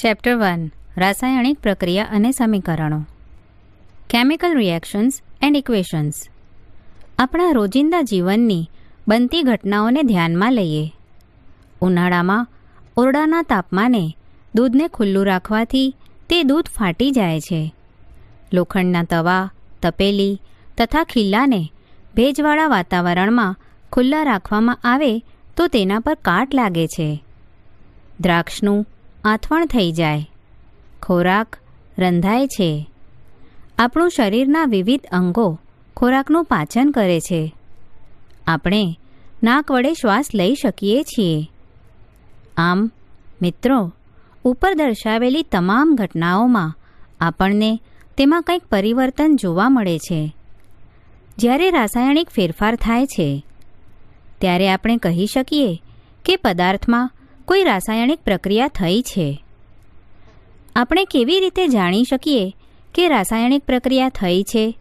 Chapter 1 રાસાયણિક પ્રક્રિયા અને સમીકરણો. Chemical reactions and equations. આપણા રોજિંદા જીવનની બનતી ઘટનાઓને ધ્યાનમાં લઈએ. ઉનાળામાં ઓરડાના તાપમાને દૂધને ખુલ્લું રાખવાથી તે દૂધ ફાટી જાય છે. લોખંડના તવા, તપેલી તથા ખીલ્લાને ભેજવાળા વાતાવરણમાં ખુલ્લા રાખવામાં આવે તો તેના પર કાટ લાગે છે. દ્રાક્ષનું આથવણ થઈ જાય. ખોરાક રંધાય છે. આપણું શરીરના વિવિધ અંગો ખોરાકનું પાચન કરે છે. આપણે નાક વડે શ્વાસ લઈ શકીએ છીએ. આમ મિત્રો, ઉપર દર્શાવેલી તમામ ઘટનાઓમાં આપણને તેમાં કંઈક પરિવર્તન જોવા મળે છે. જ્યારે રાસાયણિક ફેરફાર થાય છે ત્યારે આપણે કહી શકીએ કે પદાર્થમાં કોઈ રાસાયણિક પ્રક્રિયા થઈ છે. આપણે કેવી રીતે જાણી શકીએ કે રાસાયણિક પ્રક્રિયા થઈ છે?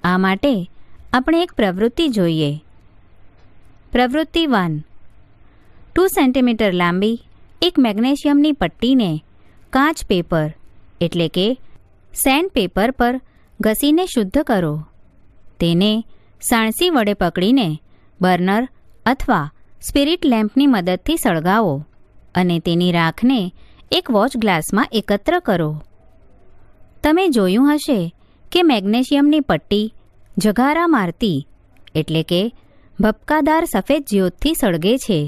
આ માટે આપણે એક પ્રવૃત્તિ જોઈએ. પ્રવૃત્તિ 1. 2 સેન્ટીમીટર લાંબી એક મેગ્નેશિયમની પટ્ટીને કાચ પેપર એટલે કે સેન્ડ પેપર પર ઘસીને શુદ્ધ કરો. તેને સાણસી વડે પકડીને બર્નર અથવા સ્પિરિટ લેમ્પની મદદથી સળગાવો અને તેની રાખને એક વોચ ગ્લાસમાં એકત્ર કરો. તમે જોયું હશે કે મેગ્નેશિયમની પટ્ટી જગારા મારતી એટલે કે ભપકાદાર સફેદ જ્યોતથી સળગે છે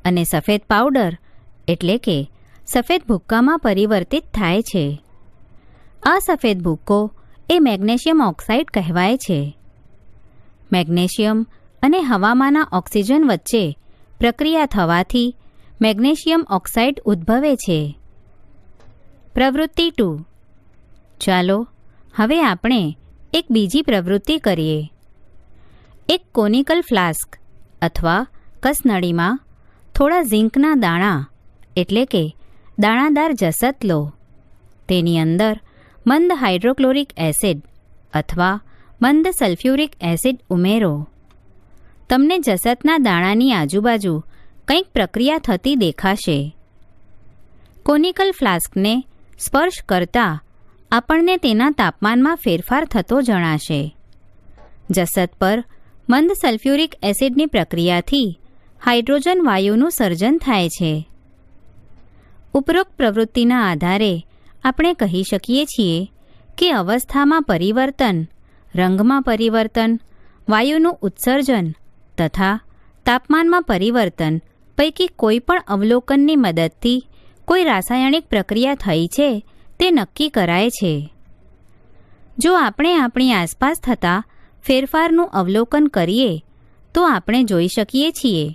અને સફેદ પાવડર એટલે કે સફેદ ભૂક્કામાં પરિવર્તિત થાય છે. આ સફેદ ભૂક્કો એ મેગ્નેશિયમ ઓક્સાઇડ કહેવાય છે. મેગ્નેશિયમ અને હવામાંના ઓક્સિજન વચ્ચે પ્રક્રિયા થવાથી મેગ્નેશિયમ ઓક્સાઇડ ઉદ્ભવે છે. પ્રવૃત્તિ 2. ચાલો હવે આપણે એક બીજી પ્રવૃત્તિ કરીએ. એક કોનિકલ ફ્લાસ્ક અથવા કસનળીમાં થોડા ઝીંકના દાણા એટલે કે દાણાદાર જસત લો. તેની અંદર મંદ હાઇડ્રોક્લોરિક એસિડ અથવા મંદ સલ્ફ્યુરિક એસિડ ઉમેરો. તમને જસતના દાણાની આજુબાજુ કંઈક પ્રક્રિયા થતી દેખાશે. કોનિકલ ફ્લાસ્કને સ્પર્શ કરતાં આપણને તેના તાપમાનમાં ફેરફાર થતો જણાશે. જસત પર મંદ સલ્ફ્યુરિક એસિડની પ્રક્રિયાથી હાઇડ્રોજન વાયુનું સર્જન થાય છે. ઉપરોક્ત પ્રવૃત્તિના આધારે આપણે કહી શકીએ છીએ કે અવસ્થામાં પરિવર્તન, રંગમાં પરિવર્તન, વાયુનું ઉત્સર્જન તથા તાપમાનમાં પરિવર્તન પૈકી કોઈ પણ અવલોકનની મદદથી કોઈ રાસાયણિક પ્રક્રિયા થઈ છે તે નક્કી કરાય છે. જો આપણે આપણી આસપાસ થતા ફેરફારનું અવલોકન કરીએ તો આપણે જોઈ શકીએ છીએ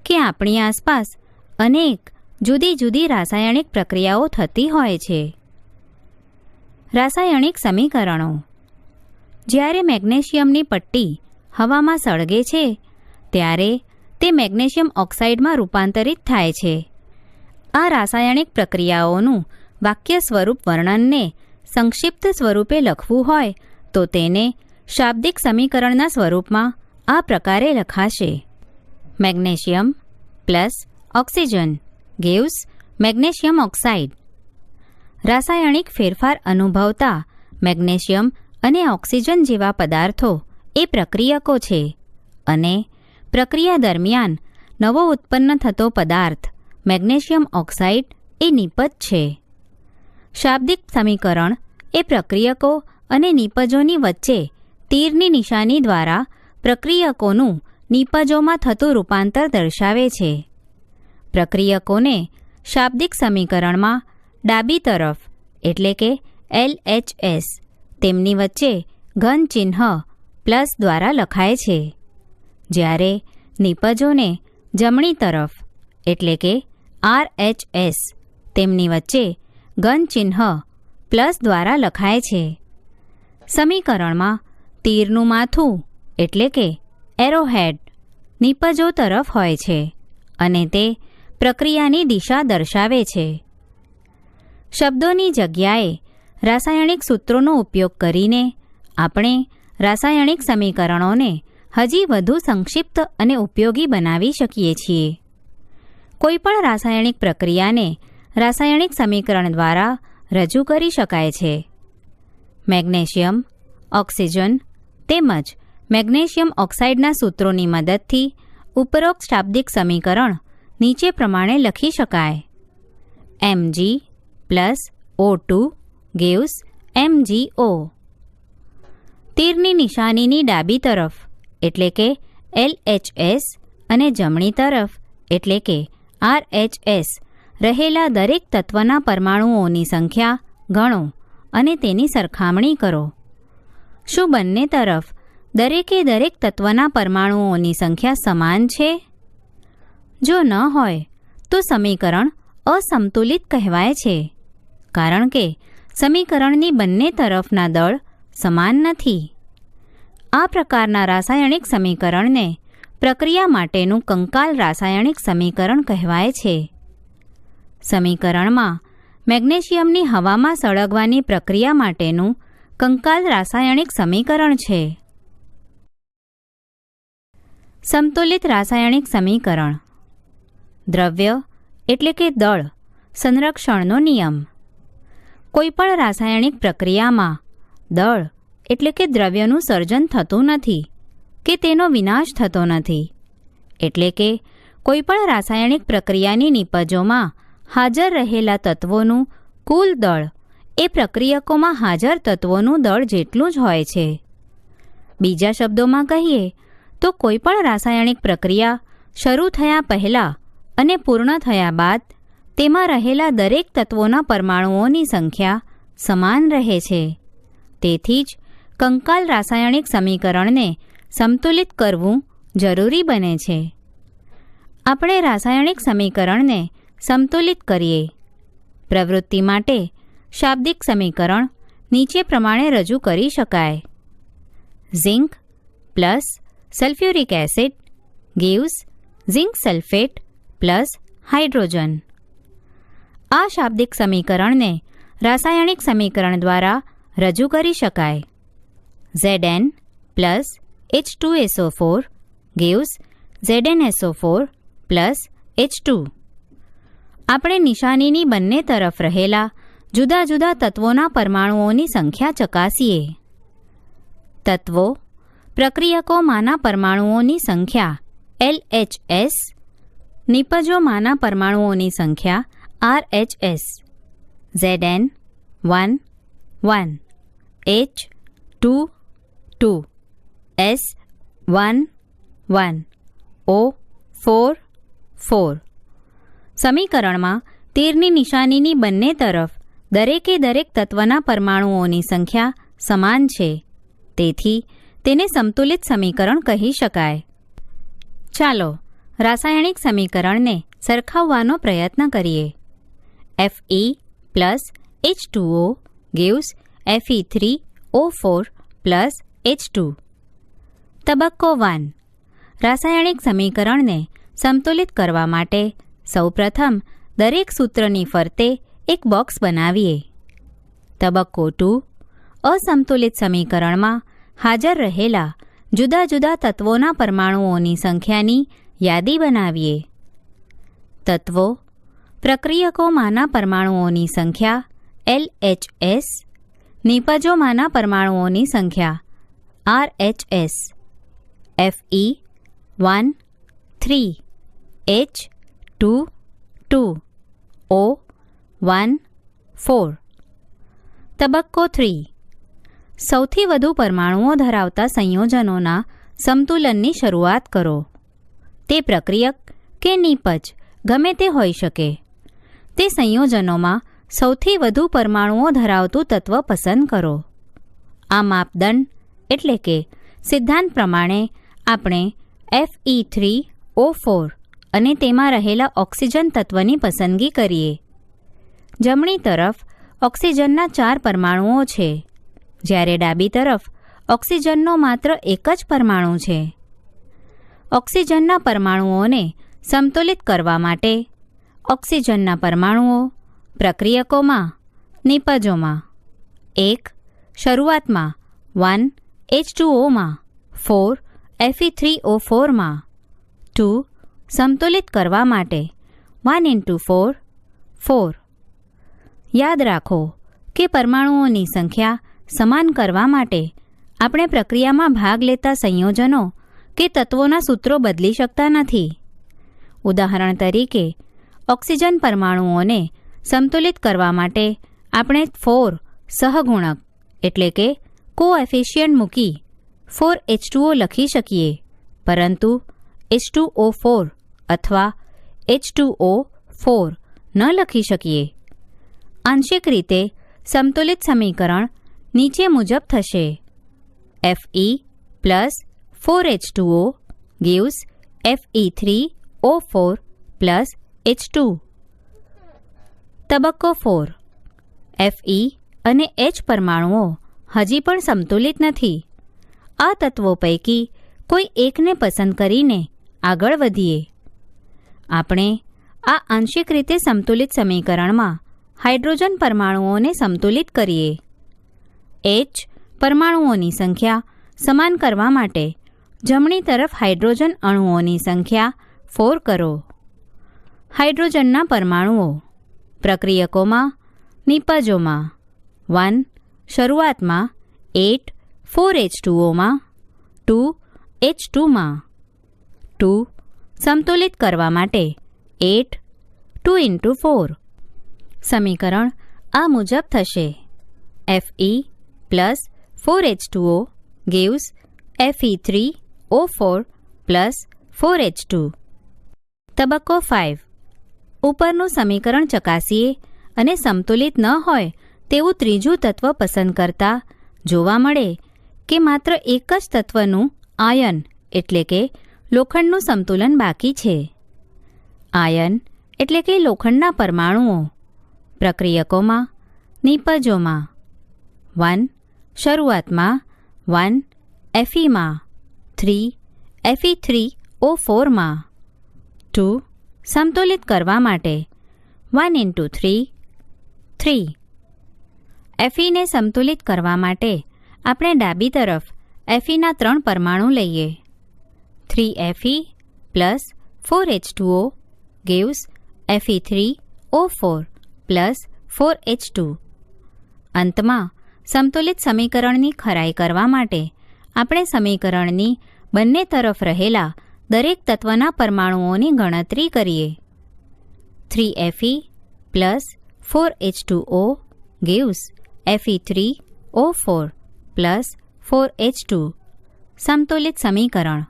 કે આપણી આસપાસ અનેક જુદી જુદી રાસાયણિક પ્રક્રિયાઓ થતી હોય છે. રાસાયણિક સમીકરણો. જ્યારે મેગ્નેશિયમની પટ્ટી હવામાં સળગે છે ત્યારે તે મેગ્નેશિયમ ઓક્સાઇડમાં રૂપાંતરિત થાય છે. આ રાસાયણિક પ્રક્રિયાઓનું વાક્ય સ્વરૂપ વર્ણનને સંક્ષિપ્ત સ્વરૂપે લખવું હોય તો તેને શાબ્દિક સમીકરણના સ્વરૂપમાં આ પ્રકારે લખાશે. Magnesium plus oxygen gives magnesium oxide. રાસાયણિક ફેરફાર અનુભવતા મેગ્નેશિયમ અને ઓક્સિજન જેવા પદાર્થો એ પ્રક્રિયકો છે અને પ્રક્રિયા દરમિયાન નવો ઉત્પન્ન થતો પદાર્થ મેગ્નેશિયમ ઓક્સાઇડ એ નિપજ છે. શાબ્દિક સમીકરણ એ પ્રક્રિયકો અને નિપજોની વચ્ચે તીરની નિશાની દ્વારા પ્રક્રિયકોનું નિપજોમાં થતું રૂપાંતર દર્શાવે છે. પ્રક્રિયકોને શાબ્દિક સમીકરણમાં ડાબી તરફ એટલે કે LHS તેમની વચ્ચે ઘન ચિહ્ન પ્લસ દ્વારા લખાય છે. જ્યારે નિપજોને જમણી તરફ એટલે કે RHS તેમની વચ્ચે ઘન ચિહ્ન પ્લસ દ્વારા લખાય છે. સમીકરણમાં તીરનું માથું એટલે કે એરોહેડ નિપજો તરફ હોય છે અને તે પ્રક્રિયાની દિશા દર્શાવે છે. શબ્દોની જગ્યાએ રાસાયણિક સૂત્રોનો ઉપયોગ કરીને આપણે રાસાયણિક સમીકરણોને હજી વધુ સંક્ષિપ્ત અને ઉપયોગી બનાવી શકીએ છીએ. કોઈપણ રાસાયણિક પ્રક્રિયાને રાસાયણિક સમીકરણ દ્વારા રજૂ કરી શકાય છે. મેગ્નેશિયમ, ઓક્સિજન તેમજ મેગ્નેશિયમ ઓક્સાઇડના સૂત્રોની મદદથી ઉપરોક્ત શાબ્દિક સમીકરણ નીચે પ્રમાણે લખી શકાય. Mg+O2 gives MgO. તીરની નિશાનીની ડાબી તરફ એટલે કે LHS અને જમણી તરફ એટલે કે RHS રહેલા દરેક તત્વના પરમાણુઓની સંખ્યા ગણો અને તેની સરખામણી કરો. શું બંને તરફ દરેકે દરેક તત્વના પરમાણુઓની સંખ્યા સમાન છે? જો ન હોય તો સમીકરણ અસંતુલિત કહેવાય છે, કારણ કે સમીકરણની બંને તરફના દળ સમાન નથી. આ પ્રકારના રાસાયણિક સમીકરણને પ્રક્રિયા માટેનું કંકાલ રાસાયણિક સમીકરણ કહેવાય છે. સમીકરણમાં મેગ્નેશિયમની હવામાં સળગવાની પ્રક્રિયા માટેનું કંકાલ રાસાયણિક સમીકરણ છે. સમતુલિત રાસાયણિક સમીકરણ. દ્રવ્ય એટલે કે દળ સંરક્ષણનો નિયમ. કોઈપણ રાસાયણિક પ્રક્રિયામાં દળ એટલે કે દ્રવ્યનું સર્જન થતું નથી કે તેનો વિનાશ થતો નથી. એટલે કે કોઈપણ રાસાયણિક પ્રક્રિયાની નિપજોમાં હાજર રહેલા તત્વોનું કુલ દળ એ પ્રક્રિયકોમાં હાજર તત્વોનું દળ જેટલું જ હોય છે. બીજા શબ્દોમાં કહીએ તો કોઈપણ રાસાયણિક પ્રક્રિયા શરૂ થયા પહેલાં અને પૂર્ણ થયા બાદ તેમાં રહેલા દરેક તત્વોના પરમાણુઓની સંખ્યા સમાન રહે છે. તેથી જ કંકાલ રાસાયણિક સમીકરણને સંતુલિત કરવું જરૂરી બને છે. આપણે રાસાયણિક સમીકરણને સંતુલિત કરીએ. પ્રવૃત્તિ માટે શાબ્દિક સમીકરણ નીચે પ્રમાણે રજૂ કરી શકાય. Zinc plus sulphuric acid gives zinc sulphate plus hydrogen. આ શાબ્દિક સમીકરણને રાસાયણિક સમીકરણ દ્વારા રજૂ કરી શકાય. Zn plus H2SO4 gives ZnSO4 plus H2. આપણે નિશાનીની બંને તરફ રહેલા જુદા જુદા તત્વોના પરમાણુઓની સંખ્યા ચકાસીએ. તત્વો પ્રક્રિયકોમાંના પરમાણુઓની સંખ્યા LHS, નિપજોમાંના પરમાણુઓની સંખ્યા RHS. Zn 1 1, H 2 2, S 1 1, O 4 4. સમીકરણમાં તીરની નિશાનીની બંને તરફ દરેકે દરેક તત્વના પરમાણુઓની સંખ્યા સમાન છે. તેથી તેને સમતુલિત સમીકરણ કહી શકાય. ચાલો રાસાયણિક સમીકરણને સરખાવવાનો પ્રયત્ન કરીએ. Fe plus H2O gives Fe3O4 plus H2. તબક્કો 1. રાસાયણિક સમીકરણને સંતુલિત કરવા માટે સૌપ્રથમ દરેક સૂત્રની ફરતે એક બોક્સ બનાવીએ. તબક્કો 2. અસંતુલિત સમીકરણમાં હાજર રહેલા જુદા જુદા તત્વોના પરમાણુઓની સંખ્યાની યાદી બનાવીએ. તત્વો પ્રક્રિયકોમાંના પરમાણુઓની સંખ્યા LHS, નિપજોમાંના પરમાણુઓની સંખ્યા RHS. Fe 1 3, H 2 2, O 1 4. તબક્કો 3. સૌથી વધુ પરમાણુઓ ધરાવતા સંયોજનોના સમતુલનની શરૂઆત કરો. તે પ્રક્રિયક કે નિપજ ગમે તે હોઈ શકે. તે સંયોજનોમાં સૌથી વધુ પરમાણુઓ ધરાવતું તત્વ પસંદ કરો. આ માપદંડ એટલે કે સિદ્ધાંત પ્રમાણે આપણે Fe3O4 અને તેમાં રહેલા ઓક્સિજન તત્વની પસંદગી કરીએ. જમણી તરફ ઓક્સિજનના 4 પરમાણુઓ છે, જ્યારે ડાબી તરફ ઓક્સિજનનો માત્ર એક જ પરમાણુ છે. ઓક્સિજનના પરમાણુઓને સમતુલિત કરવા માટે ઓક્સિજનના પરમાણુઓ પ્રક્રિયકોમાં, નિપજોમાં 1 શરૂઆતમાં, 1 H2O માં, 4 Fe3O4માં, 2 સમતુલિત કરવા માટે 1 × 4 4. યાદ રાખો કે પરમાણુઓની સંખ્યા સમાન કરવા માટે આપણે પ્રક્રિયામાં ભાગ લેતા સંયોજનો કે તત્વોના સૂત્રો બદલી શકતા નથી. ઉદાહરણ તરીકે, ઓક્સિજન પરમાણુઓને સંતુલિત કરવા માટે આપણે 4 સહગુણક એટલે કે કોએફિશિયન્ટ મૂકી 4H2O લખી શકીએ, પરંતુ H2O4 અથવા H2O4 ન લખી શકીએ. આંશિક રીતે સંતુલિત સમીકરણ નીચે મુજબ થશે: Fe plus 4H2O gives Fe3O4 plus H2. તબક્કો 4. Fe અને H પરમાણુઓ હજી પણ સંતુલિત નથી. આ તત્વો પૈકી કોઈ એકને પસંદ કરીને આગળ વધીએ. આપણે આ આંશિક રીતે સંતુલિત સમીકરણમાં હાઇડ્રોજન પરમાણુઓને સંતુલિત કરીએ. H પરમાણુઓની સંખ્યા સમાન કરવા માટે જમણી તરફ હાઇડ્રોજન અણુઓની સંખ્યા 4 કરો. હાઇડ્રોજનના પરમાણુઓ પ્રક્રિયકોમાં, નિપજોમાં 1 શરૂઆતમાં, 8 4H2Oમાં, 2 H2માં. 2 સંતુલિત કરવા માટે 8 2 × 4. સમીકરણ આ મુજબ થશે: Fe plus 4H2O gives Fe3O4 plus 4H2. તબક્કો 5. ઉપરનું સમીકરણ ચકાસીએ અને સંતુલિત ન હોય તેવું ત્રીજું તત્વ પસંદ કરતા જોવા મળે કે માત્ર એક જ તત્વનું આયન એટલે કે લોખંડનું સંતુલન બાકી છે. આયન એટલે કે લોખંડના પરમાણુઓ પ્રક્રિયકોમાં, નિપજોમાં 1 શરૂઆતમાં, 1 Feમાં, 3 Fe3O4માં. 2 સંતુલિત કરવા માટે 1 × 3 3. Feને સંતુલિત કરવા માટે આપણે ડાબી તરફ Feના 3 પરમાણુ લઈએ. 3Fe plus 4H2O gives Fe3O4 plus 4H2. અંતમાં સંતુલિત સમીકરણની ખરાઈ કરવા માટે આપણે સમીકરણની બંને તરફ રહેલા દરેક તત્વના પરમાણુઓની ગણતરી કરીએ. 3Fe plus 4H2O gives Fe3O4 plus 4H2. સંતુલિત સમીકરણ.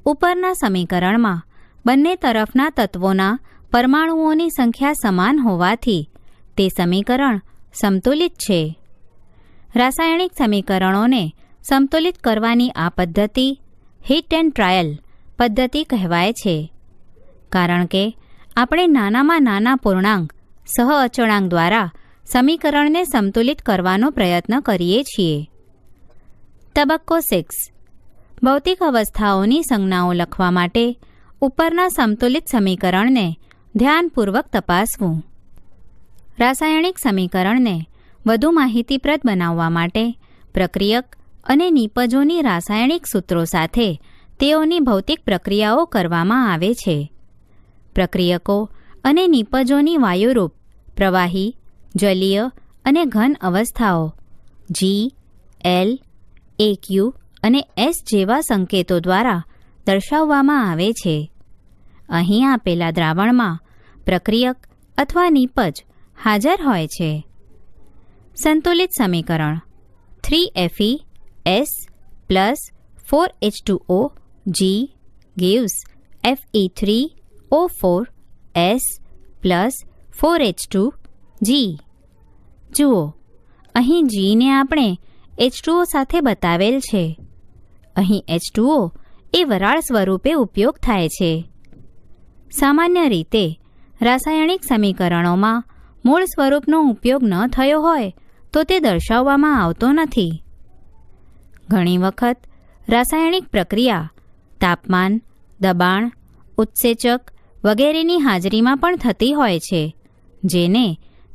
ઉપરના સમીકરણમાં બંને તરફના તત્વોના પરમાણુઓની સંખ્યા સમાન હોવાથી તે સમીકરણ સંતુલિત છે. રાસાયણિક સમીકરણોને સંતુલિત કરવાની આ પદ્ધતિ હિટ એન્ડ ટ્રાયલ પદ્ધતિ કહેવાય છે, કારણ કે આપણે નાનામાં નાના પૂર્ણાંક સહઅચળાંક દ્વારા સમીકરણને સંતુલિત કરવાનો પ્રયત્ન કરીએ છીએ. તબક્કો 6. ભૌતિક અવસ્થાઓની સંજ્ઞાઓ લખવા માટે ઉપરના સંતુલિત સમીકરણને ધ્યાનપૂર્વક તપાસવું. રાસાયણિક સમીકરણને વધુ માહિતીપ્રદ બનાવવા માટે પ્રક્રિયક અને નિપજોની રાસાયણિક સૂત્રો સાથે તેઓની ભૌતિક પ્રક્રિયાઓ કરવામાં આવે છે. પ્રક્રિયકો અને નિપજોની વાયુરૂપ, પ્રવાહી, જલીય અને ઘન અવસ્થાઓ G, L, AQ અને S જેવા સંકેતો દ્વારા દર્શાવવામાં આવે છે. અહીં આપેલા દ્રાવણમાં પ્રક્રિયક અથવા નિપજ હાજર હોય છે. સંતુલિત સમીકરણ 3Fe S plus 4H2O G gives Fe3O4 S plus 4H2 G. જુઓ, અહીં Gને આપણે H2O સાથે બતાવેલ છે. અહીં H2O એ વરાળ સ્વરૂપે ઉપયોગ થાય છે. સામાન્ય રીતે રાસાયણિક સમીકરણોમાં મૂળ સ્વરૂપનો ઉપયોગ ન થયો હોય તો તે દર્શાવવામાં આવતો નથી. ઘણી વખત રાસાયણિક પ્રક્રિયા તાપમાન, દબાણ, ઉત્સેચક વગેરેની હાજરીમાં પણ થતી હોય છે, જેને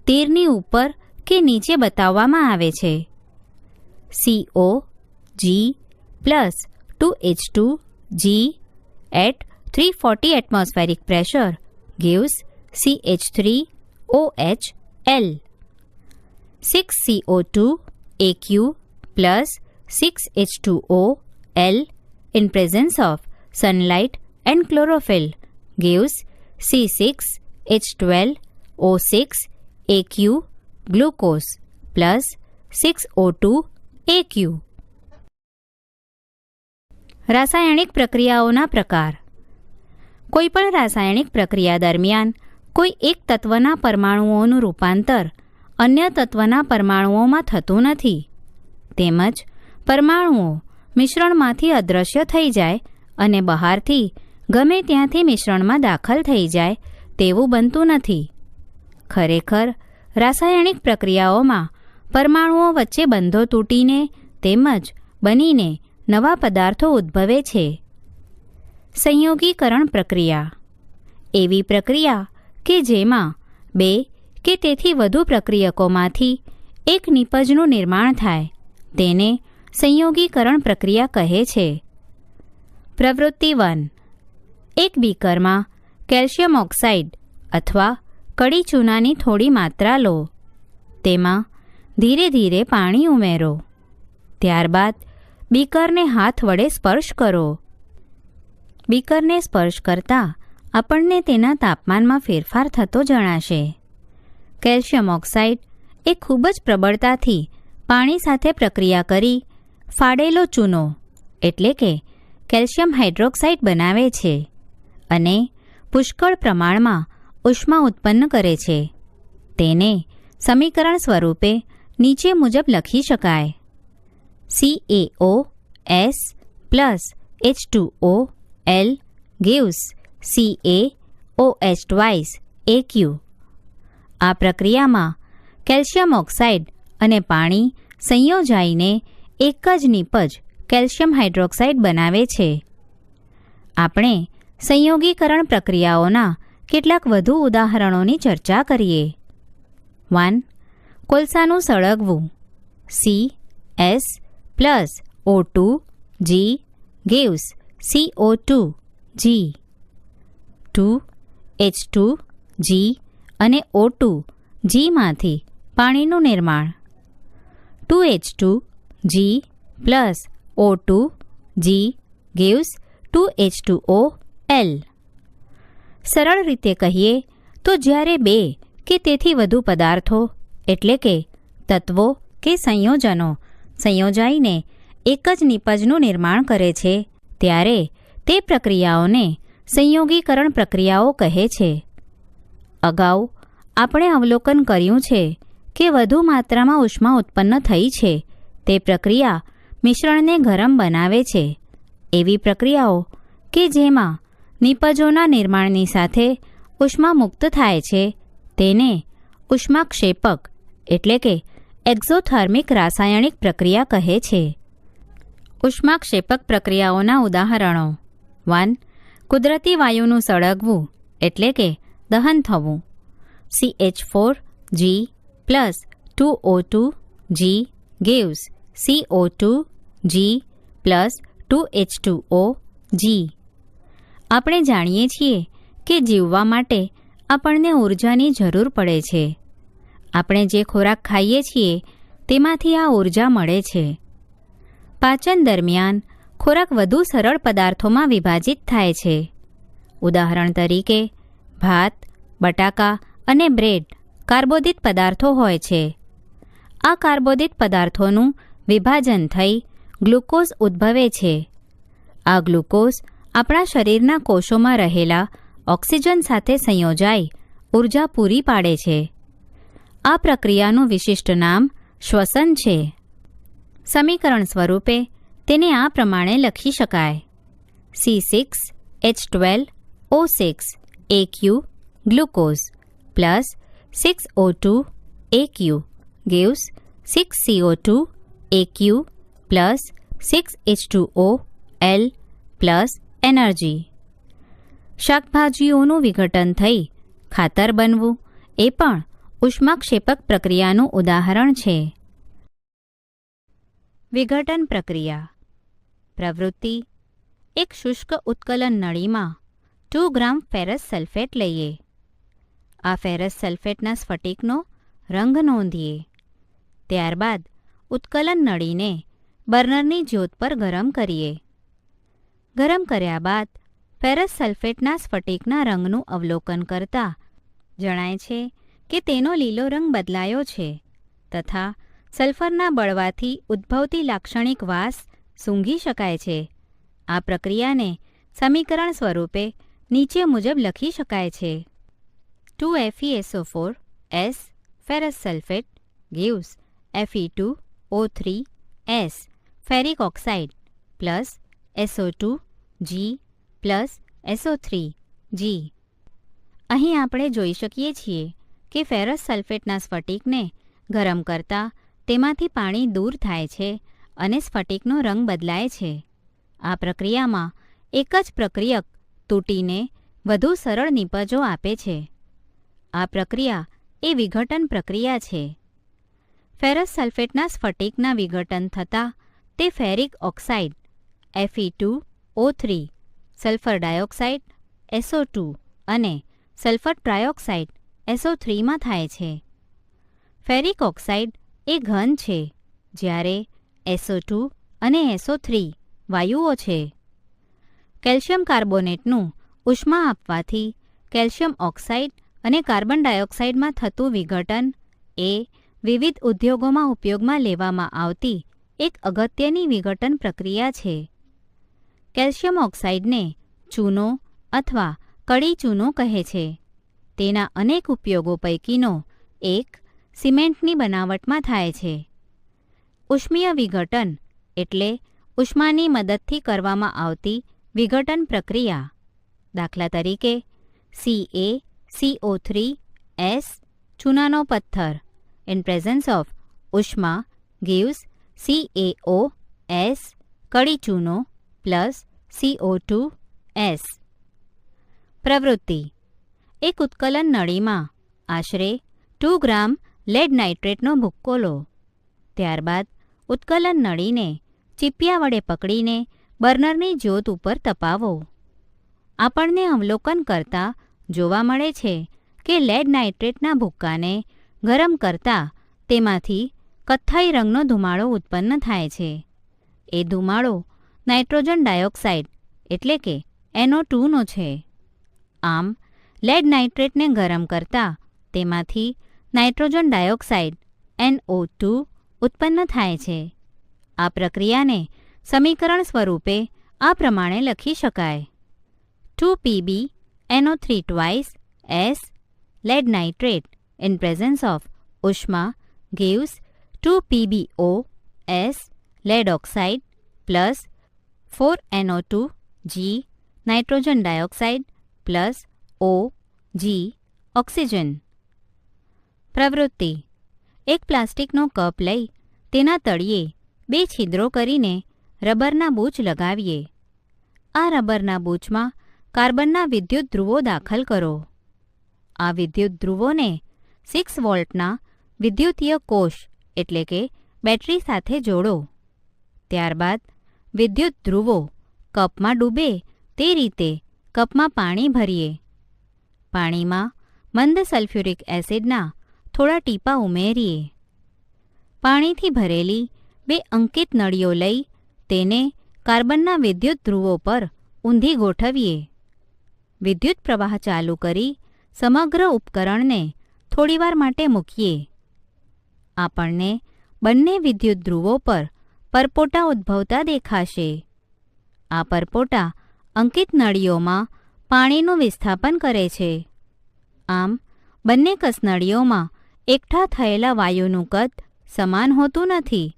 તીરની ઉપર કે નીચે બતાવવામાં આવે છે. CO G plus 2H2 G at 340 atmospheric pressure gives CH3OH L. 6CO2 Aq plus 6H2O L in presence of sunlight and chlorophyll gives C6H12O6 Aq glucose plus 6O2 Aq. રાસાયણિક પ્રક્રિયાઓના પ્રકાર. કોઈપણ રાસાયણિક પ્રક્રિયા દરમિયાન કોઈ એક તત્વના પરમાણુઓનું રૂપાંતર અન્ય તત્વના પરમાણુઓમાં થતું નથી. તેમજ પરમાણુઓ મિશ્રણમાંથી અદૃશ્ય થઈ જાય અને બહારથી ગમે ત્યાંથી મિશ્રણમાં દાખલ થઈ જાય તેવું બનતું નથી. ખરેખર રાસાયણિક પ્રક્રિયાઓમાં પરમાણુઓ વચ્ચે બંધો તૂટીને તેમજ બનીને નવા પદાર્થો ઉદ્ભવે છે. સંયોગીકરણ પ્રક્રિયા એવી પ્રક્રિયા કે જેમાં બે કે તેથી વધુ પ્રક્રિયકોમાંથી એક નિપજનું નિર્માણ થાય તેને સંયોગીકરણ પ્રક્રિયા કહે છે. પ્રવૃત્તિ 1. એક બીકરમાં કેલ્શિયમ ઓક્સાઇડ અથવા કડી ચૂનાની થોડી માત્રા લો. તેમાં ધીરે ધીરે પાણી ઉમેરો. ત્યારબાદ બીકરને હાથ વડે સ્પર્શ કરો. બીકરને સ્પર્શ કરતાં આપણને તેના તાપમાનમાં ફેરફાર થતો જણાશે. કેલ્શિયમ ઓક્સાઇડ એ ખૂબ જ પ્રબળતાથી પાણી સાથે પ્રક્રિયા કરી ફાડેલો ચૂનો એટલે કે કેલ્શિયમ હાઇડ્રોક્સાઇડ બનાવે છે અને પુષ્કળ પ્રમાણમાં ઉષ્મા ઉત્પન્ન કરે છે. તેને સમીકરણ સ્વરૂપે નીચે મુજબ લખી શકાય. CaOS plus H2O L gives CaOH twice Aq. આ પ્રક્રિયામાં કેલ્શિયમ ઓક્સાઇડ અને પાણી સંયોજાઈને એક જ નિપજ કેલ્શિયમ હાઇડ્રોક્સાઇડ બનાવે છે. આપણે સંયોગીકરણ પ્રક્રિયાઓના કેટલાક વધુ ઉદાહરણોની ચર્ચા કરીએ. 1. કોલસાનું સળગવું. CS plus O2 G gives CO2 G. 2. H2 G અને O2 G માંથી પાણીનું નિર્માણ. 2H2 G plus O2 G gives 2H2O L. સરળ રીતે કહીએ તો જ્યારે બે કે તેથી વધુ પદાર્થો એટલે કે તત્વો કે સંયોજનો સંયોજાઈને એક જ નિપજનું નિર્માણ કરે છે ત્યારે તે પ્રક્રિયાઓને સંયોગીકરણ પ્રક્રિયાઓ કહે છે. અગાઉ આપણે અવલોકન કર્યું છે કે વધુ માત્રામાં ઉષ્મા ઉત્પન્ન થઈ છે તે પ્રક્રિયા મિશ્રણને ગરમ બનાવે છે. એવી પ્રક્રિયાઓ કે જેમાં નિપજોના નિર્માણની સાથે ઉષ્મા મુક્ત થાય છે તેને ઉષ્માક્ષેપક એટલે કે એક્ઝોથર્મિક રાસાયણિક પ્રક્રિયા કહે છે. ઉષ્માક્ષેપક પ્રક્રિયાઓના ઉદાહરણો. 1. કુદરતી વાયુનું સળગવું એટલે કે દહન થવું. CH4G plus 2O2G gives CO2G plus 2H2OG. આપણે જાણીએ છીએ કે જીવવા માટે આપણને ઊર્જાની જરૂર પડે છે. આપણે જે ખોરાક ખાઈએ છીએ તેમાંથી આ ઊર્જા મળે છે. પાચન દરમિયાન ખોરાક વધુ સરળ પદાર્થોમાં વિભાજિત થાય છે. ઉદાહરણ તરીકે ભાત, બટાકા અને બ્રેડ કાર્બોદિત પદાર્થો હોય છે. આ કાર્બોદિત પદાર્થોનું વિભાજન થઈ ગ્લુકોઝ ઉદ્ભવે છે. આ ગ્લુકોઝ આપણા શરીરના કોષોમાં રહેલા ઓક્સિજન સાથે સંયોજાઈ ઊર્જા પૂરી પાડે છે. આ પ્રક્રિયાનું વિશિષ્ટ નામ શ્વસન છે. સમીકરણ સ્વરૂપે તેને આ પ્રમાણે લખી શકાય. C6H12O6 Aq glucose plus 6O2 Aq gives 6CO2 Aq plus 6H2O L plus energy. શાકભાજીઓનું વિઘટન થઈ ખાતર બનવું એ પણ ઉષ્માક્ષેપક પ્રક્રિયાનું ઉદાહરણ છે. વિઘટન પ્રક્રિયા. પ્રવૃત્તિ. એક શુષ્ક ઉત્કલન નળીમાં 2 ગ્રામ ફેરસ સલ્ફેટ લઈએ. આ ફેરસ સલ્ફેટના સ્ફટિકનો રંગ નોંધીએ. ત્યારબાદ ઉત્કલન નળીને બર્નરની જ્યોત પર ગરમ કરીએ. ગરમ કર્યા બાદ ફેરસ સલ્ફેટના સ્ફટિકના રંગનું અવલોકન કરતાં જણાય છે કે તેનો લીલો રંગ બદલાયો છે તથા સલ્ફરના બળવાથી ઉદ્ભવતી લાક્ષણિક વાસ સૂંઘી શકાય છે. આ પ્રક્રિયાને સમીકરણ સ્વરૂપે નીચે મુજબ લખી શકાય છે. 2FeSO4 S ferrous sulfate gives Fe2O3 S ferric oxide plus SO2 G plus SO3 G. અહીં આપણે જોઈ શકીએ છીએ કે ફેરસ સલ્ફેટના સ્ફટિકને ગરમ કરતાં તેમાંથી પાણી દૂર થાય છે અને સ્ફટિકનો રંગ બદલાય છે. આ પ્રક્રિયામાં એક જ પ્રક્રિયક તૂટીને વધુ સરળ નિપજો આપે છે. આ પ્રક્રિયા એ વિઘટન પ્રક્રિયા છે. ફેરસ સલ્ફેટના સ્ફટિકના વિઘટન થતાં તે ferric oxide Fe2O3, sulphur dioxide SO2 અને સલ્ફર ટ્રાયોક્સાઇડ SO3 માં થાય છે. ફેરિક ઓક્સાઇડ એ ઘન છે જ્યારે SO2 અને SO3 વાયુઓ છે. કેલ્શિયમ કાર્બોનેટનું ઉષ્મા આપવાથી કેલ્શિયમ ઓક્સાઇડ અને કાર્બન ડાયોક્સાઇડમાં થતું વિઘટન એ વિવિધ ઉદ્યોગોમાં ઉપયોગમાં લેવામાં આવતી એક અગત્યની વિઘટન પ્રક્રિયા છે. કેલ્શિયમ ઓક્સાઇડને ચૂનો અથવા કડી ચૂનો કહે છે. તેના અનેક ઉપયોગો પૈકીનો એક સિમેન્ટની બનાવટમાં થાય છે. ઉષ્મીય વિઘટન એટલે ઉષ્માની મદદથી કરવામાં આવતી વિઘટન પ્રક્રિયા. દાખલા તરીકે CaCO3S ચૂનાનો પથ્થર in presence of ઉષ્મા gives CaOS કડી ચૂનો plus CO2S. પ્રવૃત્તિ: એક ઉત્કલન નળીમાં આશરે 2 ગ્રામ લેડ નાઇટ્રેટનો ભૂક્કો લો. ત્યારબાદ ઉત્કલન નળીને ચીપિયા વડે પકડીને બર્નરની જ્યોત ઉપર તપાવો. આપણને અવલોકન કરતાં જોવા મળે છે કે લેડ નાઇટ્રેટના ભૂક્કાને ગરમ કરતાં તેમાંથી કથ્થાઈ રંગનો ધુમાડો ઉત્પન્ન થાય છે. એ ધુમાડો નાઇટ્રોજન ડાયોક્સાઇડ એટલે કે NO2નો છે. આમ લેડ નાઇટ્રેટને ગરમ કરતાં તેમાંથી નાઇટ્રોજન ડાયોક્સાઇડ NO2 ઉત્પન્ન થાય છે. આ પ્રક્રિયાને સમીકરણ સ્વરૂપે આ પ્રમાણે લખી શકાય: 2Pb NO3 twice S lead nitrate in presence of ઉષ્મા gives 2PbO S lead oxide plus 4NO2 G nitrogen dioxide plus O G oxygen. પ્રવૃત્તિ: એક પ્લાસ્ટિકનો કપ લઈ તેના તળિયે 2 છિદ્રો કરીને રબરના બૂચ લગાવીએ. આ રબરના બૂચમાં કાર્બનના વિદ્યુત ધ્રુવો દાખલ કરો. આ વિદ્યુત ધ્રુવોને 6 વોલ્ટના વિદ્યુતીય કોષ એટલે કે બેટરી સાથે જોડો. ત્યારબાદ વિદ્યુત ધ્રુવો કપમાં ડૂબે તે રીતે કપમાં પાણી ભરીએ. પાણીમાં મંદ સલ્ફ્યુરિક એસિડના થોડા ટીપા ઉમેરીએ. પાણીથી ભરેલી 2 અંકિત નળીઓ લઈ તેને કાર્બનના વિદ્યુત ધ્રુવો પર ઊંધી ગોઠવીએ. વિદ્યુત પ્રવાહ ચાલુ કરી સમગ્ર ઉપકરણને થોડીવાર માટે મૂકીએ. આપણને બંને વિદ્યુત ધ્રુવો પર પરપોટા ઉદ્ભવતા દેખાશે. આ પરપોટા અંકિત નળીઓમાં પાણીનું વિસ્થાપન કરે છે. આમ બંને કસનળીઓમાં એકઠા થયેલા વાયુનું કદ સમાન હોતું નથી.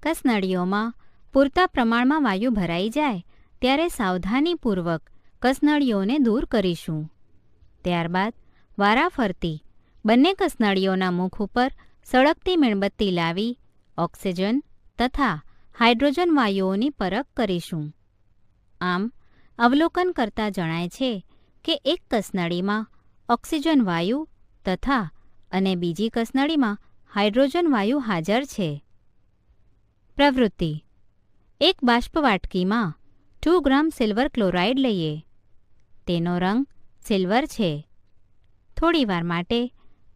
કસનળીઓમાં પૂરતા પ્રમાણમાં વાયુ ભરાઈ જાય ત્યારે સાવધાનીપૂર્વક કસનળીઓને દૂર કરીશું. ત્યારબાદ વારાફરતી બંને કસનળીઓના મુખ ઉપર સળગતી મીણબત્તી લાવી ઓક્સિજન તથા હાઇડ્રોજન વાયુઓની પરખ કરીશું. આમ અવલોકન કરતાં જણાય છે કે એક કસનળીમાં ઓક્સિજન વાયુ તથા અને બીજી કસનળીમાં હાઇડ્રોજન વાયુ હાજર છે. પ્રવૃત્તિ: એક બાષ્પવાટકીમાં 2 ગ્રામ સિલ્વર ક્લોરાઇડ લઈએ. તેનો રંગ સિલ્વર છે. થોડીવાર માટે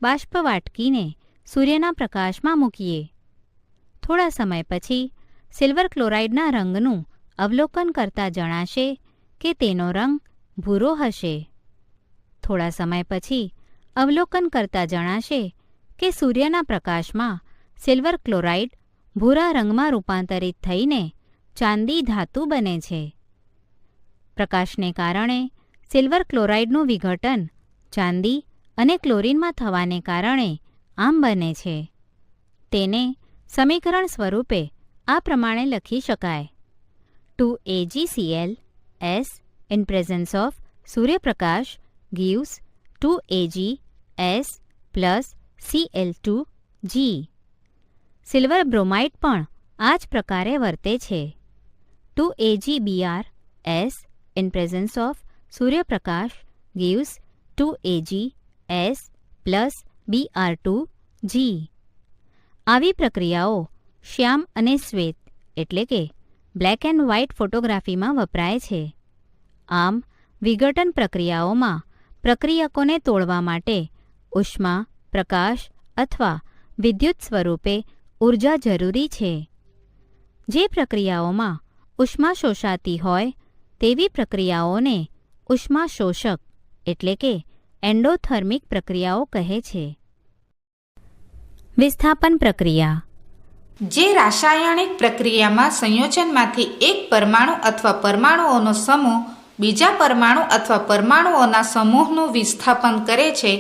બાષ્પ વાટકીને સૂર્યના પ્રકાશમાં મૂકીએ. થોડા સમય પછી સિલ્વર ક્લોરાઇડના રંગનું અવલોકન કરતાં જણાશે કે તેનો રંગ ભૂરો હશે. થોડા સમય પછી અવલોકન કરતાં જણાશે કે સૂર્યના પ્રકાશમાં સિલ્વર ક્લોરાઇડ ભૂરા રંગમાં રૂપાંતરિત થઈને ચાંદી ધાતુ બને છે. પ્રકાશને કારણે સિલ્વર ક્લોરાઇડનું વિઘટન ચાંદી અને ક્લોરીનમાં થવાને કારણે આમ બને છે. તેને સમીકરણ સ્વરૂપે આ પ્રમાણે લખી શકાય: 2AgCl S in presence of સૂર્યપ્રકાશ gives 2Ag S plus Cl2G. Silver bromide પણ આ જ પ્રકારે વર્તે છે. 2AgBr S in presence of સૂર્યપ્રકાશ gives 2Ag S plus Br2G. આવી પ્રક્રિયાઓ શ્યામ અને શ્વેત એટલે કે બ્લેક એન્ડ વ્હાઇટ ફોટોગ્રાફીમાં વપરાય છે. આમ વિઘટન પ્રક્રિયાઓમાં પ્રક્રિયકોને તોડવા માટે ઉષ્મા, પ્રકાશ અથવા વિદ્યુત સ્વરૂપે ઊર્જા જરૂરી છે. જે પ્રક્રિયાઓમાં ઉષ્મા શોષાતી હોય તેવી પ્રક્રિયાઓને ઉષ્મા શોષક એટલે કે એન્ડોથર્મિક પ્રક્રિયાઓ કહે છે. વિસ્થાપન પ્રક્રિયા જે રાસાયણિક પ્રક્રિયામાં સંયોજનમાંથી એક પરમાણુ અથવા પરમાણુઓનો સમૂહ બીજા પરમાણુ અથવા પરમાણુઓના સમૂહનું વિસ્થાપન કરે છે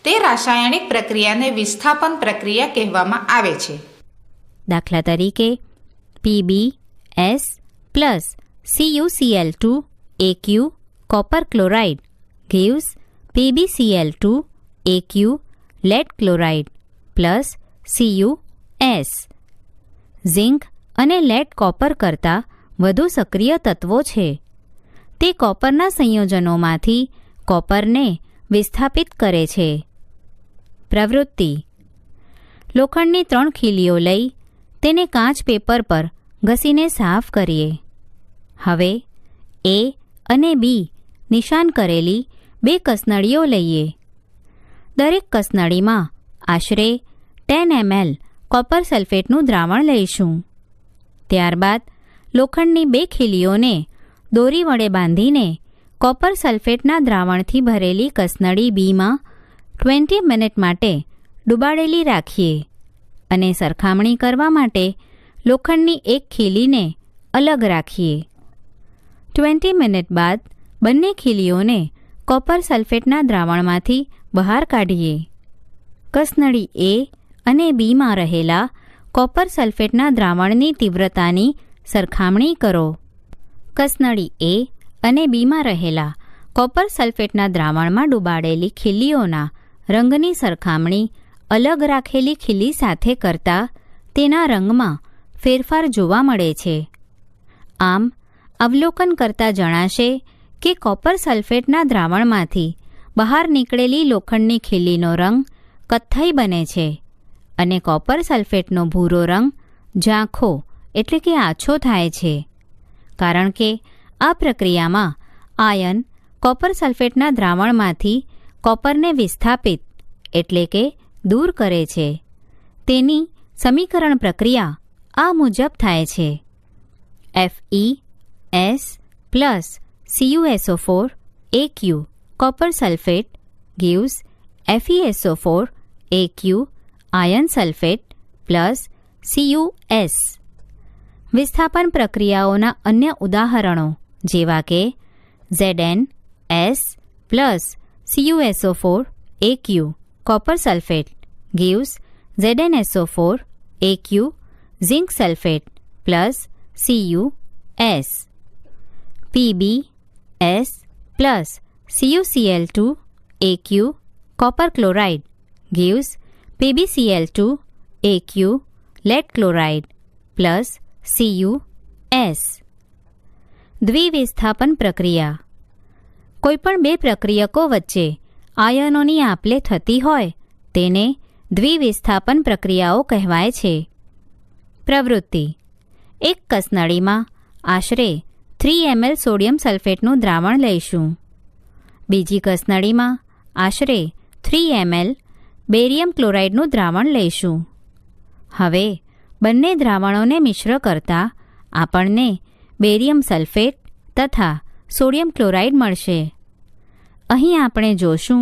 તે રાસાયણિક પ્રક્રિયાને વિસ્થાપન પ્રક્રિયા કહેવામાં આવે છે. દાખલા તરીકે PbS plus CuCl2 Aq copper chloride gives PbCl2 Aq lead chloride plus CuS. Zinc અને લેડ કોપર કરતાં વધુ સક્રિય તત્વો છે. તે કોપરના સંયોજનોમાંથી કોપરને વિસ્થાપિત કરે છે. પ્રવૃત્તિ: લોખંડની 3 ખીલીઓ લઈ તેને કાચ પેપર પર ઘસીને સાફ કરીએ. હવે A અને B નિશાન કરેલી 2 કસનળીઓ લઈએ. દરેક કસનળીમાં આશરે 10 ml કોપર સલ્ફેટનું દ્રાવણ લઈશું. ત્યારબાદ લોખંડની 2 ખીલીઓને દોરી વડે બાંધીને કોપર સલ્ફેટના દ્રાવણથી ભરેલી કસનળી બીમાં 20 મિનિટ માટે ડુબાડેલી રાખીએ અને સરખામણી કરવા માટે લોખંડની 1 ખીલીને અલગ રાખીએ. 20 મિનિટ બાદ બંને ખીલીઓને કોપર સલ્ફેટના દ્રાવણમાંથી બહાર કાઢીએ. કસનળી A અને બીમાં રહેલા કોપર સલ્ફેટના દ્રાવણની તીવ્રતાની સરખામણી કરો. કસનળી A અને બીમાં રહેલા કોપર સલ્ફેટના દ્રાવણમાં ડુબાડેલી ખીલીઓના રંગની સરખામણી અલગ રાખેલી ખીલી સાથે કરતાં તેના રંગમાં ફેરફાર જોવા મળે છે. આમ અવલોકન કરતાં જણાશે કે કોપર સલ્ફેટના દ્રાવણમાંથી બહાર નીકળેલી લોખંડની ખીલીનો રંગ કથ્થઈ બને છે અને કોપર સલ્ફેટનો ભૂરો રંગ ઝાંખો એટલે કે આછો થાય છે. કારણ કે આ પ્રક્રિયામાં આયન કોપર સલ્ફેટના દ્રાવણમાંથી કોપરને વિસ્થાપિત એટલે કે દૂર કરે છે. તેની સમીકરણ પ્રક્રિયા આ મુજબ થાય છે: FeS plus CuSO4 Aq copper sulfate gives FeSO4 Aq iron sulfate plus CuS. વિસ્થાપન પ્રક્રિયાઓના અન્ય ઉદાહરણો જેવા કે ZnS plus CuSO4 Aq copper sulfate gives ZnSO4 Aq zinc sulfate plus CuS. PbS plus CuCl2 Aq copper chloride gives PbCl2 Aq lead chloride plus CuS. દ્વિવિસ્થાપન પ્રક્રિયા: કોઈપણ 2 પ્રક્રિયકો વચ્ચે આયનોની આપ-લે થતી હોય તેને દ્વિવિસ્થાપન પ્રક્રિયાઓ કહેવાય છે. પ્રવૃત્તિ: એક કસનળીમાં આશરે 3 ml સોડિયમ સલ્ફેટનું દ્રાવણ લઈશું. બીજી કસનળીમાં આશરે 3 ml બેરિયમ ક્લોરાઇડનું દ્રાવણ લઈશું. હવે બંને દ્રાવણોને મિશ્ર કરતાં આપણને બેરિયમ સલ્ફેટ તથા સોડિયમ ક્લોરાઇડ મળશે. અહીં આપણે જોશું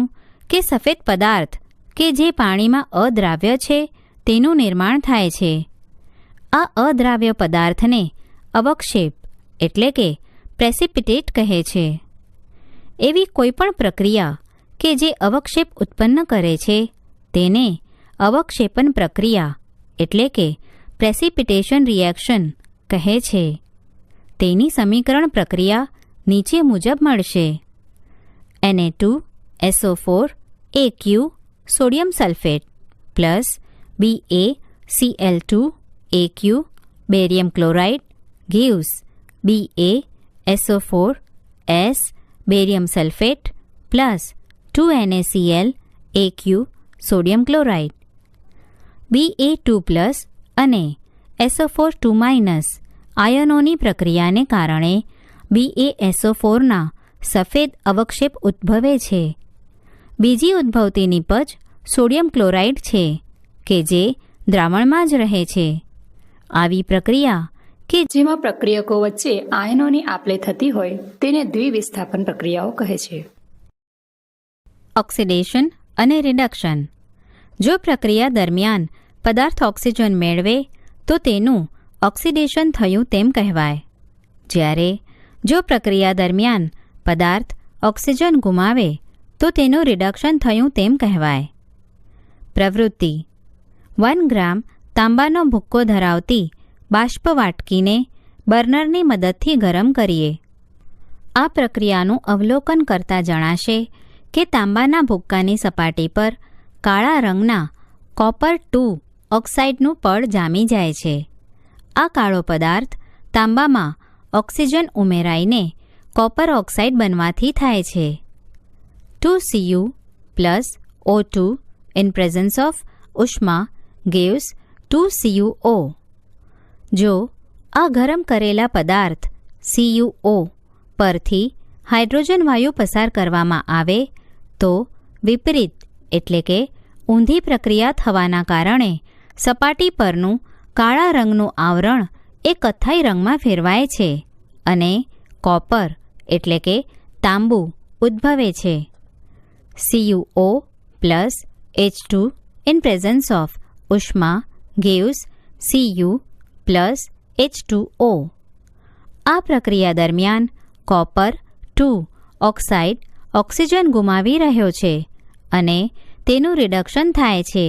કે સફેદ પદાર્થ કે જે પાણીમાં અદ્રાવ્ય છે તેનું નિર્માણ થાય છે. આ અદ્રાવ્ય પદાર્થને અવક્ષેપ એટલે કે પ્રેસિપિટેટ કહે છે. એવી કોઈપણ પ્રક્રિયા કે જે અવક્ષેપ ઉત્પન્ન કરે છે તેને અવક્ષેપન પ્રક્રિયા એટલે કે પ્રેસિપિટેશન રિએક્શન કહે છે. તેની સમીકરણ પ્રક્રિયા નીચે મુજબ મળશે. Na2SO4 AQ sodium sulphate plus BaCl2 AQ barium chloride gives BaSO4 S barium sulphate plus 2NaCl AQ sodium chloride. Ba2 અને SO4 આયનોની પ્રક્રિયાને કારણે BaSO4ના સફેદ અવક્ષેપ ઉદ્ભવે છે. બીજી ઉદ્ભવતી નીપજ સોડિયમ ક્લોરાઇડ છે કે જે દ્રાવણમાં જ રહે છે. આવી પ્રક્રિયા કે જેમાં પ્રક્રિયકો વચ્ચે આયનોની આપલે થતી હોય તેને દ્વિવિસ્થાપન પ્રક્રિયાઓ કહે છે. ઓક્સિડેશન અને રિડક્શન. જો પ્રક્રિયા દરમિયાન પદાર્થ ઓક્સિજન મેળવે તો તેનું ઓક્સિડેશન થયું તેમ કહેવાય. જ્યારે જો પ્રક્રિયા દરમિયાન પદાર્થ ઓક્સિજન ગુમાવે તો તેનું રિડક્શન થયું તેમ કહેવાય. પ્રવૃત્તિ: 1 ગ્રામ તાંબાનો ભૂક્કો ધરાવતી બાષ્પ વાટકીને બર્નરની મદદથી ગરમ કરીએ. આ પ્રક્રિયાનું અવલોકન કરતાં જણાશે કે તાંબાના ભૂક્કાની સપાટી પર કાળા રંગના કોપર-2 ઓક્સાઇડનું પડ જામી જાય છે. આ કાળો પદાર્થ તાંબામાં ઓક્સિજન ઉમેરાઈને કોપર ઓક્સાઇડ બનવાથી થાય છે. 2Cu plus O2 in presence of ઉષ્મા gives 2CuO. જો આ ગરમ કરેલા પદાર્થ CuO પરથી હાઇડ્રોજન વાયુ પસાર કરવામાં આવે તો વિપરીત એટલે કે ઊંધી પ્રક્રિયા થવાના કારણે સપાટી પરનું કાળા રંગનું આવરણ એ કથ્થાઈ રંગમાં ફેરવાય છે અને કોપર એટલે કે તાંબુ ઉદ્ભવે છે. CuO plus H2 in presence of ઉષ્મા gives Cu plus H2O. આ પ્રક્રિયા દરમિયાન કોપર-2 ઓક્સાઇડ ઓક્સિજન ગુમાવી રહ્યો છે અને તેનું રિડક્શન થાય છે.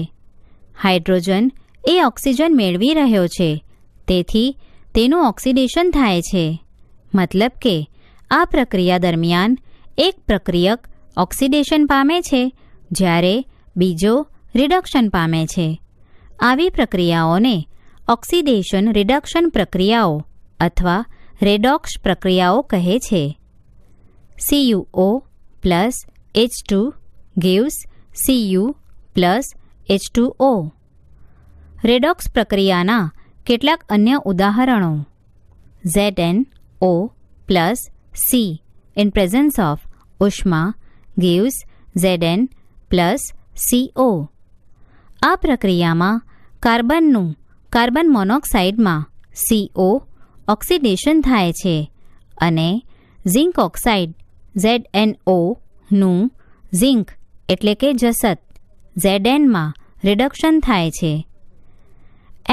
હાઇડ્રોજન એ ઓક્સિજન મેળવી રહ્યો છે તેથી તેનું ઓક્સિડેશન થાય છે. મતલબ કે આ પ્રક્રિયા દરમિયાન એક પ્રક્રિયક ઓક્સિડેશન પામે છે જ્યારે બીજો રિડક્શન પામે છે. આવી પ્રક્રિયાઓને ઓક્સિડેશન રિડક્શન પ્રક્રિયાઓ અથવા રેડોક્સ પ્રક્રિયાઓ કહે છે. CuO plus H2 gives Cu plus H2O. Redox પ્રક્રિયાના કેટલાક અન્ય ઉદાહરણો: ZnO plus C in presence of ઉષ્મા gives Zn plus CO. આ પ્રક્રિયામાં કાર્બન મોનોક્સાઇડમાં CO ઓક્સિડેશન થાય છે અને ઝિંક ઓક્સાઇડ ZnO નું ઝિંક એટલે કે જસત Zn માં રિડક્શન થાય છે.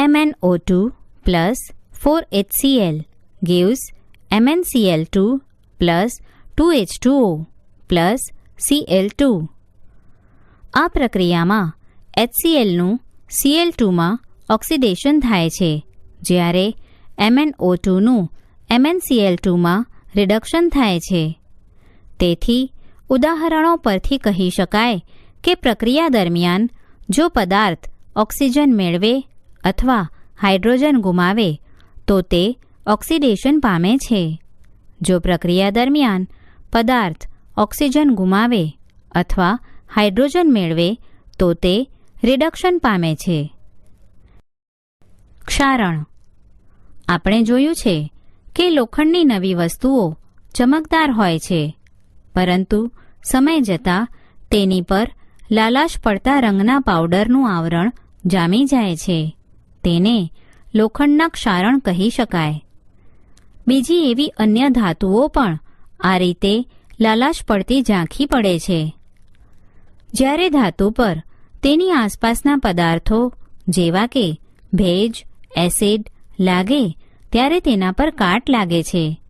MnO2 plus 4HCl gives MnCl2 plus 2H2O plus Cl2. આ પ્રક્રિયામાં HClનું Cl2માં ઓક્સિડેશન થાય છે જ્યારે MnO2નું MnCl2માં રિડક્શન થાય છે. તેથી ઉદાહરણો પરથી કહી શકાય કે પ્રક્રિયા દરમિયાન જો પદાર્થ ઓક્સિજન મેળવે અથવા હાઇડ્રોજન ગુમાવે તો તે ઓક્સિડેશન પામે છે. જો પ્રક્રિયા દરમિયાન પદાર્થ ઓક્સિજન ગુમાવે અથવા હાઇડ્રોજન મેળવે તો તે રિડક્શન પામે છે. ક્ષારણ. આપણે જોયું છે કે લોખંડની નવી વસ્તુઓ ચમકદાર હોય છે પરંતુ સમય જતાં તેની પર લાલાશ પડતા રંગના પાવડરનું આવરણ જામી જાય છે. તેને લોખંડના ક્ષારણ કહી શકાય. બીજી એવી અન્ય ધાતુઓ પણ આ રીતે લાલાશ પડતી ઝાંખી પડે છે. જ્યારે ધાતુ પર તેની આસપાસના પદાર્થો જેવા કે ભેજ, એસિડ લાગે ત્યારે તેના પર કાટ લાગે છે.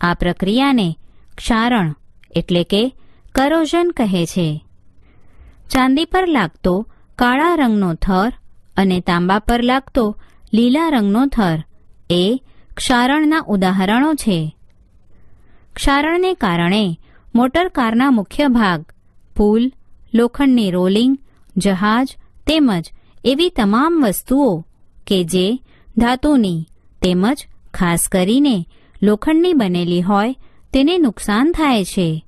આ પ્રક્રિયાને ક્ષારણ એટલે કે કરોઝન કહે છે. ચાંદી પર લાગતો કાળા રંગનો થર અને તાંબા પર લાગતો લીલા રંગનો થર એ ક્ષારણના ઉદાહરણો છે. ક્ષારણને કારણે મોટર કારના મુખ્ય ભાગ, પુલ, લોખંડની રોલિંગ, જહાજ તેમજ એવી તમામ વસ્તુઓ કે જે ધાતુની તેમજ ખાસ કરીને લોખંડની બનેલી હોય તેને નુકસાન થાય છે.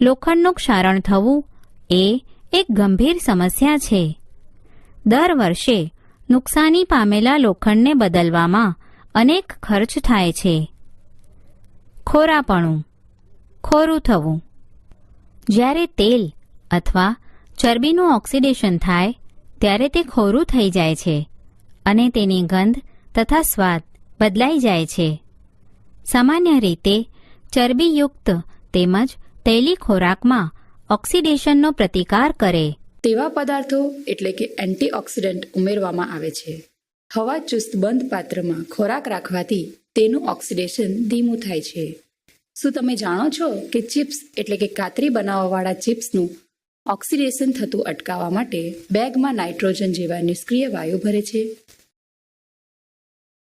લોખંડનું ક્ષારણ થવું એ એક ગંભીર સમસ્યા છે. દર વર્ષે નુકસાની પામેલા લોખંડને બદલવામાં અનેક ખર્ચ થાય છે. ખોરાપણું, ખોરું થવું. જ્યારે તેલ અથવા ચરબીનું ઓક્સિડેશન થાય ત્યારે તે ખોરું થઈ જાય છે અને તેની ગંધ તથા સ્વાદ બદલાઈ જાય છે. સામાન્ય રીતે ચરબીયુક્ત તેમજ તેલી ખોરાકમાં ઓક્સિડેશનનો પ્રતિકાર કરે તેવા પદાર્થો એટલે કે એન્ટીઓક્સિડન્ટ ઉમેરવામાં આવે છે. હવા ચુસ્ત બંધ પાત્રમાં ખોરાક રાખવાથી તેનું ઓક્સિડેશન ધીમું થાય છે. શું તમે જાણો છો કે ચિપ્સ એટલે કે કાતરી બનાવવાવાળા ચિપ્સનું ઓક્સિડેશન થતું અટકાવવા માટે બેગમાં નાઇટ્રોજન જેવા નિષ્ક્રિય વાયુ ભરે છે?